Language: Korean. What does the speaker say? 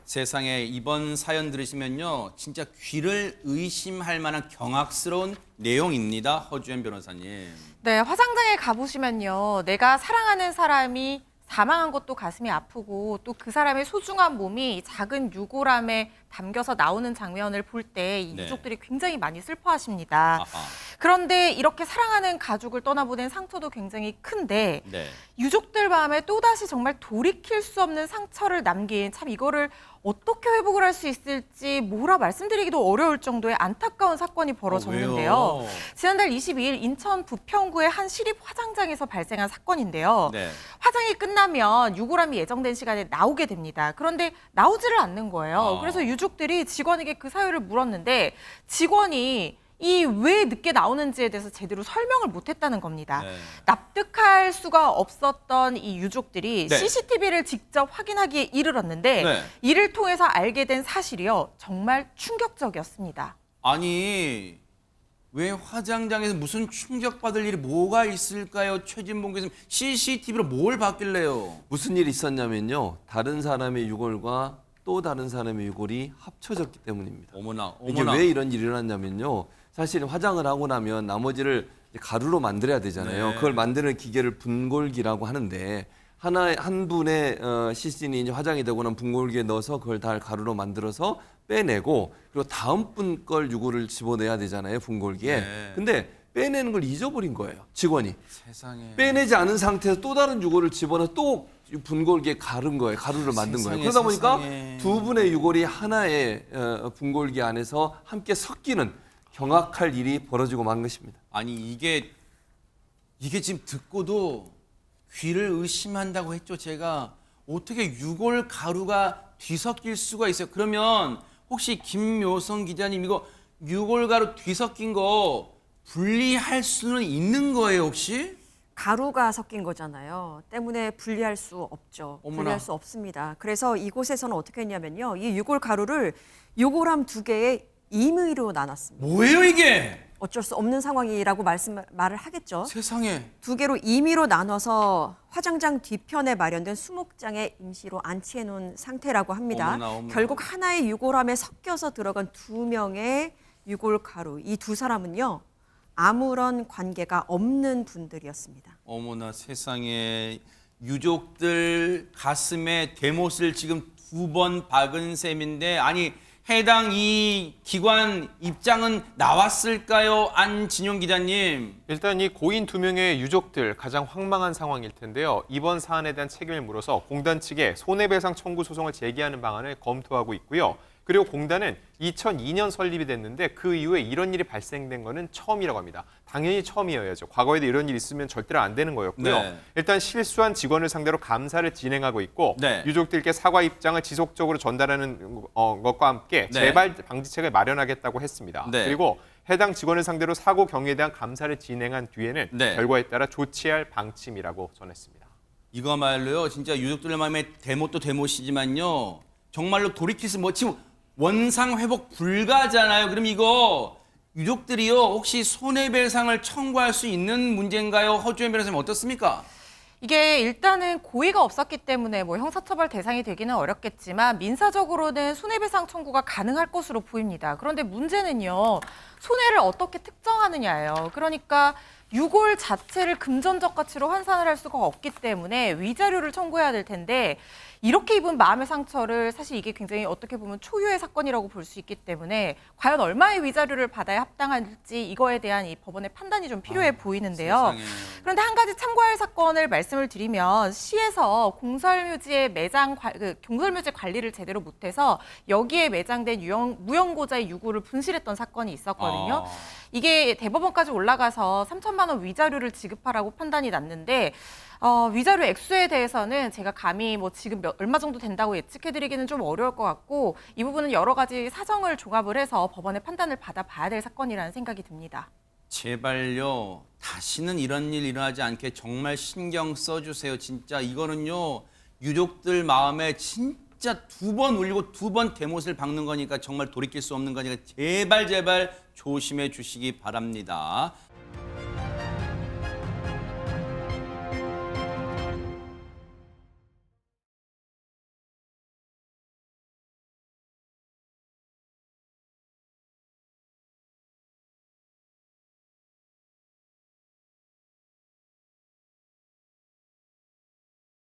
세상에 이번 사연 들으시면요. 진짜 귀를 의심할 만한 경악스러운 내용입니다. 허주연 변호사님. 네, 화장장에 가보시면요. 내가 사랑하는 사람이 사망한 것도 가슴이 아프고 또 그 사람의 소중한 몸이 작은 유골함에 담겨서 나오는 장면을 볼 때 이 네. 유족들이 굉장히 많이 슬퍼하십니다. 아하. 그런데 이렇게 사랑하는 가족을 떠나보낸 상처도 굉장히 큰데 네. 유족들 마음에 또다시 정말 돌이킬 수 없는 상처를 남긴 참 이거를 어떻게 회복을 할 수 있을지 뭐라 말씀드리기도 어려울 정도의 안타까운 사건이 벌어졌는데요. 왜요? 지난달 22일 인천 부평구의 한 시립 화장장에서 발생한 사건인데요. 네. 화장이 끝나면 유골함이 예정된 시간에 나오게 됩니다. 그런데 나오지를 않는 거예요. 그래서 유족들이 직원에게 그 사유를 물었는데 직원이 이 왜 늦게 나오는지에 대해서 제대로 설명을 못했다는 겁니다. 네. 납득할 수가 없었던 이 유족들이 네. CCTV를 직접 확인하기에 이르렀는데 네. 이를 통해서 알게 된 사실이요. 정말 충격적이었습니다. 아니 왜 화장장에서 무슨 충격받을 일이 뭐가 있을까요? 최진봉 교수님 CCTV로 뭘 봤길래요? 무슨 일이 있었냐면요. 다른 사람의 유골과 또 다른 사람의 유골이 합쳐졌기 때문입니다. 어머나 이게 어머나. 왜 이런 일이 일어났냐면요. 사실 화장을 하고 나면 나머지를 이제 가루로 만들어야 되잖아요. 네. 그걸 만드는 기계를 분골기라고 하는데 한 분의 시신이 이제 화장이 되고 난 분골기에 넣어서 그걸 다 가루로 만들어서 빼내고 그리고 다음 분 걸 유골을 집어내야 되잖아요. 분골기에. 네. 근데 빼내는 걸 잊어버린 거예요. 직원이. 세상에. 빼내지 않은 상태에서 또 다른 유골을 집어넣어 또 분골기에 가른 거예요. 가루를 만든 거예요. 세상에, 그러다 보니까 세상에. 두 분의 유골이 하나의 분골기 안에서 함께 섞이는 경악할 일이 벌어지고 만 것입니다. 아니 이게 지금 듣고도 귀를 의심한다고 했죠. 제가 어떻게 유골 가루가 뒤섞일 수가 있어요. 그러면 혹시 김묘성 기자님 이거 유골 가루 뒤섞인 거 분리할 수는 있는 거예요 혹시? 가루가 섞인 거잖아요. 때문에 분리할 수 없죠. 어머나. 분리할 수 없습니다. 그래서 이곳에서는 어떻게 했냐면요. 이 유골 가루를 유골함 2개의 임의로 나눴습니다. 뭐예요 이게? 어쩔 수 없는 상황이라고 말을 하겠죠. 세상에. 2개로 임의로 나눠서 화장장 뒤편에 마련된 수목장에 임시로 안치해 놓은 상태라고 합니다. 어머나, 어머나. 결국 하나의 유골함에 섞여서 들어간 2명의 유골 가루. 이 두 사람은요. 아무런 관계가 없는 분들이었습니다. 어머나 세상에 유족들 가슴에 대못을 지금 2번 박은 셈인데 아니 해당 이 기관 입장은 나왔을까요? 안진용 기자님. 일단 이 고인 2명의 유족들 가장 황망한 상황일 텐데요. 이번 사안에 대한 책임을 물어서 공단 측에 손해배상 청구 소송을 제기하는 방안을 검토하고 있고요. 그리고 공단은 2002년 설립이 됐는데 그 이후에 이런 일이 발생된 거는 처음이라고 합니다. 당연히 처음이어야죠. 과거에도 이런 일이 있으면 절대로 안 되는 거였고요. 네. 일단 실수한 직원을 상대로 감사를 진행하고 있고 네. 유족들께 사과 입장을 지속적으로 전달하는 것과 함께 네. 재발 방지책을 마련하겠다고 했습니다. 네. 그리고 해당 직원을 상대로 사고 경위에 대한 감사를 진행한 뒤에는 네. 결과에 따라 조치할 방침이라고 전했습니다. 이거말로요. 진짜 유족들 마음에 대못도 대못이지만요. 정말로 돌이킬 수 뭐 지금 원상 회복 불가잖아요. 그럼 이거 유족들이요. 혹시 손해배상을 청구할 수 있는 문제인가요? 허주연 변호사님 어떻습니까? 이게 일단은 고의가 없었기 때문에 뭐 형사처벌 대상이 되기는 어렵겠지만 민사적으로는 손해배상 청구가 가능할 것으로 보입니다. 그런데 문제는요. 손해를 어떻게 특정하느냐예요. 그러니까 유골 자체를 금전적 가치로 환산을 할 수가 없기 때문에 위자료를 청구해야 될 텐데 이렇게 입은 마음의 상처를 사실 이게 굉장히 어떻게 보면 초유의 사건이라고 볼 수 있기 때문에 과연 얼마의 위자료를 받아야 합당할지 이거에 대한 이 법원의 판단이 좀 필요해 보이는데요. 세상에. 그런데 한 가지 참고할 사건을 말씀을 드리면 시에서 공설묘지의 공설묘지 관리를 제대로 못해서 여기에 매장된 무형고자의 유골을 분실했던 사건이 있었거든요. 이게 대법원까지 올라가서 3천만 원 위자료를 지급하라고 판단이 났는데 위자료 액수에 대해서는 제가 감히 뭐 지금 얼마 정도 된다고 예측해드리기는 좀 어려울 것 같고 이 부분은 여러 가지 사정을 종합을 해서 법원의 판단을 받아봐야 될 사건이라는 생각이 듭니다. 제발요. 다시는 이런 일 일어나지 않게 정말 신경 써주세요. 진짜 이거는요. 유족들 마음에 진짜 2번 울리고 2번 대못을 박는 거니까 정말 돌이킬 수 없는 거니까 제발 조심해 주시기 바랍니다.